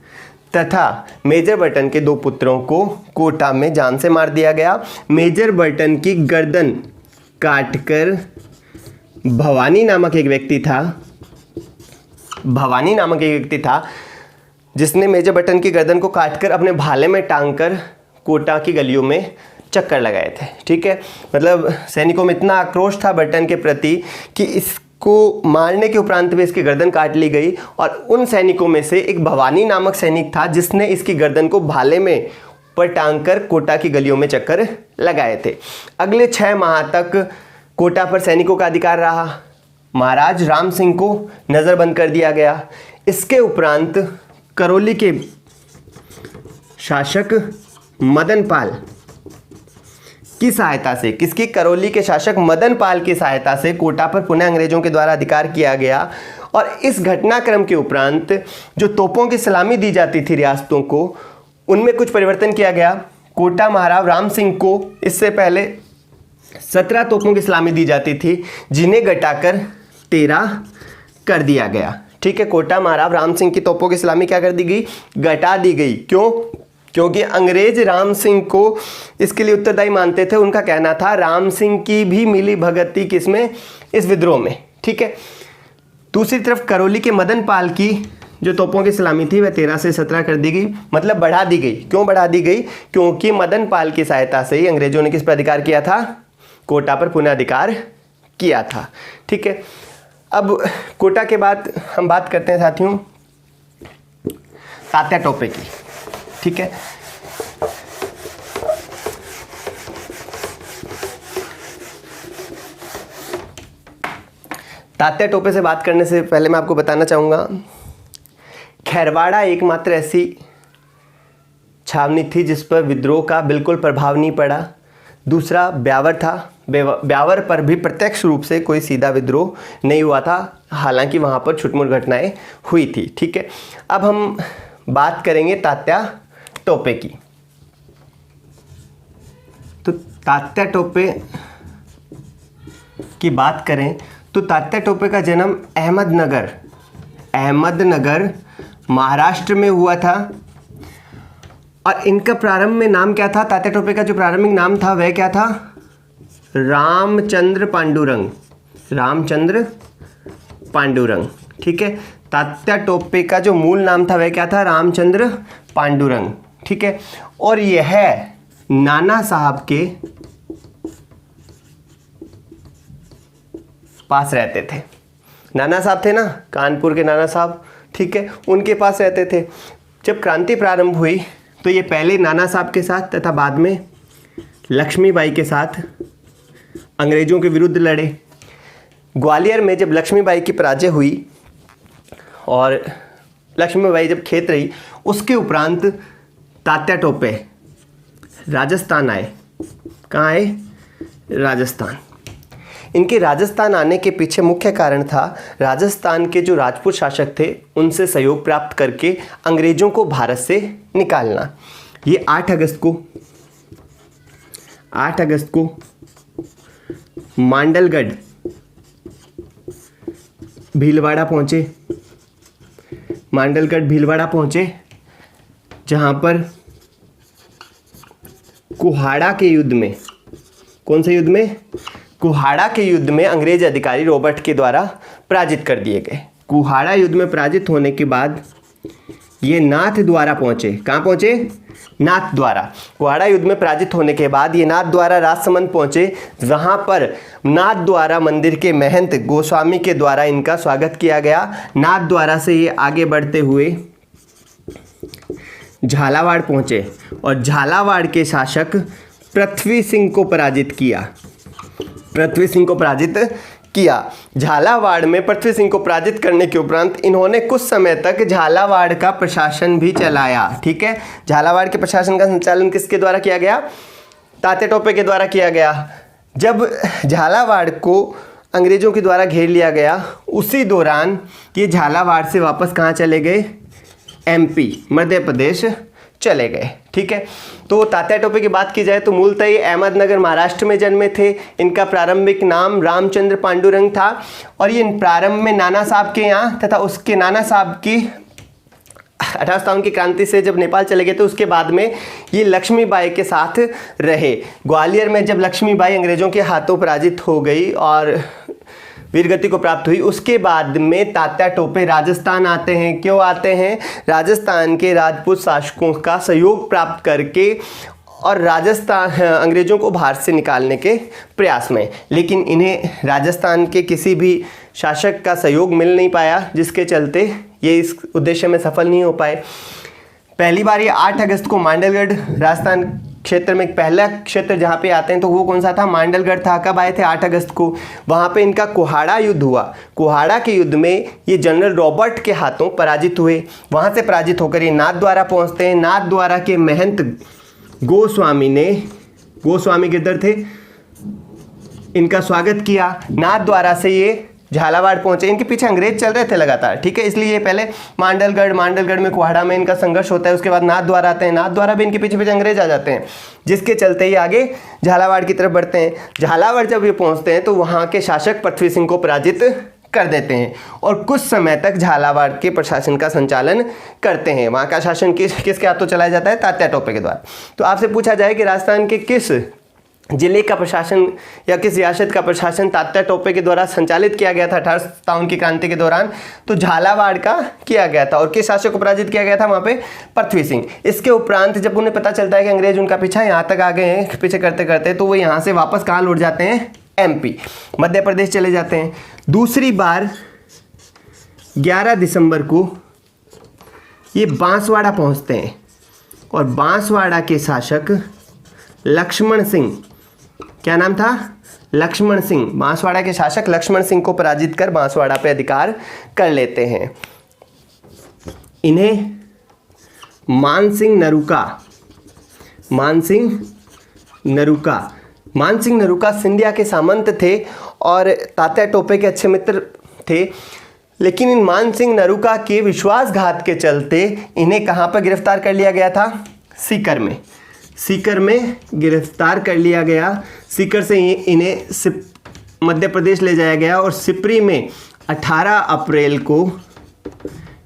तथा मेजर बर्टन के 2 पुत्रों को कोटा में जान से मार दिया गया। मेजर बर्टन की गर्दन काटकर भवानी नामक एक व्यक्ति था, जिसने मेजर बर्टन की गर्दन को काटकर अपने भाले में टांगकर कोटा की गलियों में चक्कर लगाए थे। ठीक है, मतलब सैनिकों में इतना आक्रोश था बर्टन के प्रति कि इसको मारने के उपरांत भी इसकी गर्दन काट ली गई, और उन सैनिकों में से एक भवानी नामक सैनिक था जिसने इसकी गर्दन को भाले में पर टांगकर कोटा की गलियों में चक्कर लगाए थे। अगले 6 माह तक कोटा पर सैनिकों का अधिकार रहा। महाराज राम सिंह को नज़रबंद कर दिया गया। इसके उपरांत करौली के शासक मदन पाल की सहायता से, किसकी? करौली के शासक मदन पाल की सहायता से कोटा पर पुनः अंग्रेजों के द्वारा अधिकार किया गया। और इस घटनाक्रम के उपरांत जो तोपों की सलामी दी जाती थी रियासतों को, उनमें कुछ परिवर्तन किया गया। कोटा महाराव राम सिंह को इससे पहले 17 तोपों की सलामी दी जाती थी, जिन्हें घटाकर 13 कर दिया गया। ठीक है, कोटा महाराव राम सिंह की तोपों की सलामी क्या कर दी गई? घटा दी गई। क्यों? क्योंकि अंग्रेज राम सिंह को इसके लिए उत्तरदायी मानते थे। उनका कहना था राम सिंह की भी मिली भगत थी किसमें? इस विद्रोह में। ठीक है, दूसरी तरफ करौली के मदन पाल की जो तोपों की सलामी थी वह 13 से 17 कर दी गई, मतलब बढ़ा दी गई। क्यों बढ़ा दी गई? क्योंकि मदन पाल की सहायता से ही अंग्रेजों ने किस पर अधिकार किया था? कोटा पर पुनः अधिकार किया था। ठीक है, अब कोटा के बाद हम बात करते हैं साथियों तात्या टोपे की। ठीक है, तात्या टोपे से बात करने से पहले मैं आपको बताना चाहूँगा, खैरवाड़ा एकमात्र ऐसी छावनी थी जिस पर विद्रोह का बिल्कुल प्रभाव नहीं पड़ा। दूसरा ब्यावर था। ब्यावर पर भी प्रत्यक्ष रूप से कोई सीधा विद्रोह नहीं हुआ था, हालांकि वहाँ पर छुटमुट घटनाएं हुई थी। ठीक है, अब हम बात करेंगे तात्या टोपे की। तो तात्या टोपे की बात करें तो तात्या टोपे का जन्म अहमदनगर महाराष्ट्र में हुआ था। और इनका प्रारंभ में नाम क्या था? तात्या टोपे का जो प्रारंभिक नाम था वह क्या था? रामचंद्र पांडुरंग। ठीक है, तात्या टोपे का जो मूल नाम था वह क्या था? रामचंद्र पांडुरंग। ठीक है, और यह नाना साहब के पास रहते थे। नाना साहब थे ना, कानपुर के नाना साहब। ठीक है, उनके पास रहते थे। जब क्रांति प्रारंभ हुई तो ये पहले नाना साहब के साथ तथा बाद में लक्ष्मीबाई के साथ अंग्रेजों के विरुद्ध लड़े। ग्वालियर में जब लक्ष्मीबाई की पराजय हुई और लक्ष्मीबाई जब खेत रही, उसके उपरांत तात्या टोपे राजस्थान आए। कहाँ आए? राजस्थान। इनके राजस्थान आने के पीछे मुख्य कारण था राजस्थान के जो राजपूत शासक थे उनसे सहयोग प्राप्त करके अंग्रेजों को भारत से निकालना। ये 8 अगस्त को मांडलगढ़ भीलवाड़ा पहुँचे, जहाँ पर कुहाड़ा के युद्ध में, कौन से युद्ध में? कुहाड़ा के युद्ध में अंग्रेज अधिकारी रॉबर्ट के द्वारा पराजित कर दिए गए। कुहाड़ा युद्ध में पराजित होने के बाद ये नाथ द्वारा पहुँचे। कहाँ पहुँचे? नाथ द्वारा। कुहाड़ा युद्ध में पराजित होने के बाद ये नाथ द्वारा राजसमंद पहुँचे, जहाँ पर नाथ द्वारा मंदिर के महंत गोस्वामी के द्वारा इनका स्वागत किया गया। नाथ द्वारा से ये आगे बढ़ते हुए झालावाड़ पहुँचे और झालावाड़ के शासक पृथ्वी सिंह को पराजित किया। झालावाड़ में पृथ्वी सिंह को पराजित करने के उपरांत इन्होंने कुछ समय तक झालावाड़ का प्रशासन भी चलाया। ठीक है, झालावाड़ के प्रशासन का संचालन किसके द्वारा किया गया? तात्या टोपे के द्वारा किया गया। जब झालावाड़ को अंग्रेजों के द्वारा घेर लिया गया, उसी दौरान ये झालावाड़ से वापस कहाँ चले गए? MP मध्य प्रदेश चले गए। ठीक है, तो तात्या टोपे की बात की जाए तो मूलतः ये अहमदनगर महाराष्ट्र में जन्मे थे। इनका प्रारंभिक नाम रामचंद्र पांडुरंग था और ये प्रारंभ में नाना साहब के यहाँ तथा उसके नाना साहब की 1857 की क्रांति से जब नेपाल चले गए तो उसके बाद में ये लक्ष्मीबाई के साथ रहे। ग्वालियर में जब लक्ष्मीबाई अंग्रेजों के हाथों पराजित हो गई और वीरगति को प्राप्त हुई, उसके बाद में तात्या टोपे राजस्थान आते हैं। क्यों आते हैं? राजस्थान के राजपूत शासकों का सहयोग प्राप्त करके और राजस्थान अंग्रेजों को भारत से निकालने के प्रयास में, लेकिन इन्हें राजस्थान के किसी भी शासक का सहयोग मिल नहीं पाया, जिसके चलते ये इस उद्देश्य में सफल नहीं हो पाए। पहली बार ये 8 अगस्त को मांडलगढ़ राजस्थान क्षेत्र में पहला क्षेत्र जहाँ पे आते हैं तो वो कौन सा था? मांडलगढ़ था। कब आए थे? 8 अगस्त को। वहाँ पे इनका कुहाड़ा युद्ध हुआ। कुहाड़ा के युद्ध में ये जनरल रॉबर्ट के हाथों पराजित हुए। वहाँ से पराजित होकर ये नाथद्वारा पहुँचते हैं। नाथद्वारा के महंत गोस्वामी गिरधर थे, इनका स्वागत किया। नाथद्वारा से ये झालावाड़ पहुंचे। इनके पीछे अंग्रेज चल रहे थे लगातार। ठीक है, इसलिए ये पहले मांडलगढ़ में कुहाड़ा में इनका संघर्ष होता है। उसके बाद नाथद्वारा आते हैं। नाथद्वारा भी इनके पीछे पीछे अंग्रेज आ जाते हैं, जिसके चलते ये आगे झालावाड़ की तरफ बढ़ते हैं। झालावाड़ जब ये पहुंचते हैं तो वहाँ के शासक पृथ्वी सिंह को पराजित कर देते हैं और कुछ समय तक झालावाड़ के प्रशासन का संचालन करते हैं। वहाँ का शासन किसके हाथों चलाया जाता है? तात्या टोपे के द्वारा। तो आपसे पूछा जाए कि राजस्थान के किस जिले का प्रशासन या किस रियासत का प्रशासन तात्या टोपे के द्वारा संचालित किया गया था 1857 की क्रांति के दौरान? तो झालावाड़ का किया गया था। और किस शासक को पराजित किया गया था वहाँ पे? पृथ्वी सिंह। इसके उपरांत जब उन्हें पता चलता है कि अंग्रेज उनका पीछा यहाँ तक आ गए हैं पीछे करते करते, तो वो यहाँ से वापस कहाँ लौट जाते हैं? MP मध्य प्रदेश चले जाते हैं। दूसरी बार 11 दिसंबर को ये बांसवाड़ा पहुँचते हैं और बांसवाड़ा के शासक लक्ष्मण सिंह, क्या नाम था? लक्ष्मण सिंह। बांसवाड़ा के शासक लक्ष्मण सिंह को पराजित कर बांसवाड़ा पे अधिकार कर लेते हैं। इन्हें मानसिंह नरूका सिंधिया के सामंत थे और तात्या टोपे के अच्छे मित्र थे, लेकिन इन मानसिंह नरूका के विश्वासघात के चलते इन्हें कहाँ पर गिरफ्तार कर लिया गया था? सीकर में गिरफ्तार कर लिया गया। सीकर से इन्हें मध्य प्रदेश ले जाया गया और सिपरी में 18 अप्रैल को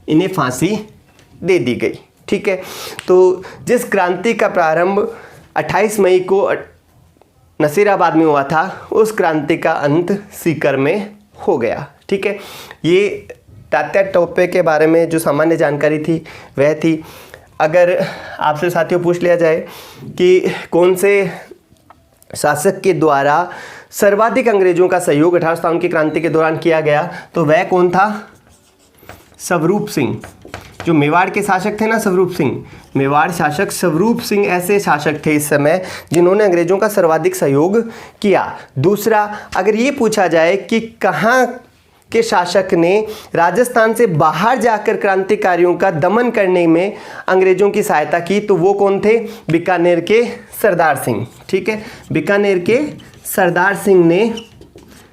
इन्हें फांसी दे दी गई। ठीक है, तो जिस क्रांति का प्रारंभ 28 मई को नसीराबाद में हुआ था, उस क्रांति का अंत सीकर में हो गया। ठीक है, ये तात्या टोपे के बारे में जो सामान्य जानकारी थी वह थी। अगर आपसे साथियों पूछ लिया जाए कि कौन से शासक के द्वारा सर्वाधिक अंग्रेजों का सहयोग 1857 की क्रांति के दौरान किया गया, तो वह कौन था? स्वरूप सिंह। जो मेवाड़ के शासक थे ना, स्वरूप सिंह, मेवाड़ शासक स्वरूप सिंह ऐसे शासक थे इस समय जिन्होंने अंग्रेजों का सर्वाधिक सहयोग किया। दूसरा, अगर ये पूछा जाए कि कहाँ के शासक ने राजस्थान से बाहर जाकर क्रांतिकारियों का दमन करने में अंग्रेजों की सहायता की, तो वो कौन थे? बीकानेर के सरदार सिंह। ठीक है, बीकानेर के सरदार सिंह ने,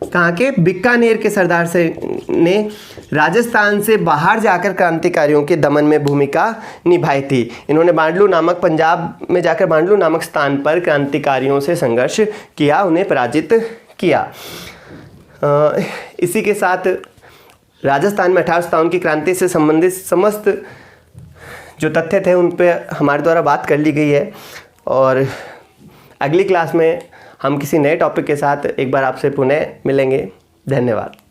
कहाँ के? बीकानेर के सरदार सिंह ने राजस्थान से बाहर जाकर क्रांतिकारियों के दमन में भूमिका निभाई थी। इन्होंने बांडलू नामक, पंजाब में जाकर बांडलू नामक स्थान पर क्रांतिकारियों से संघर्ष किया, उन्हें पराजित किया। इसी के साथ राजस्थान में 1857 की क्रांति से संबंधित समस्त जो तथ्य थे उन पे हमारे द्वारा बात कर ली गई है और अगली क्लास में हम किसी नए टॉपिक के साथ एक बार आपसे पुनः मिलेंगे। धन्यवाद।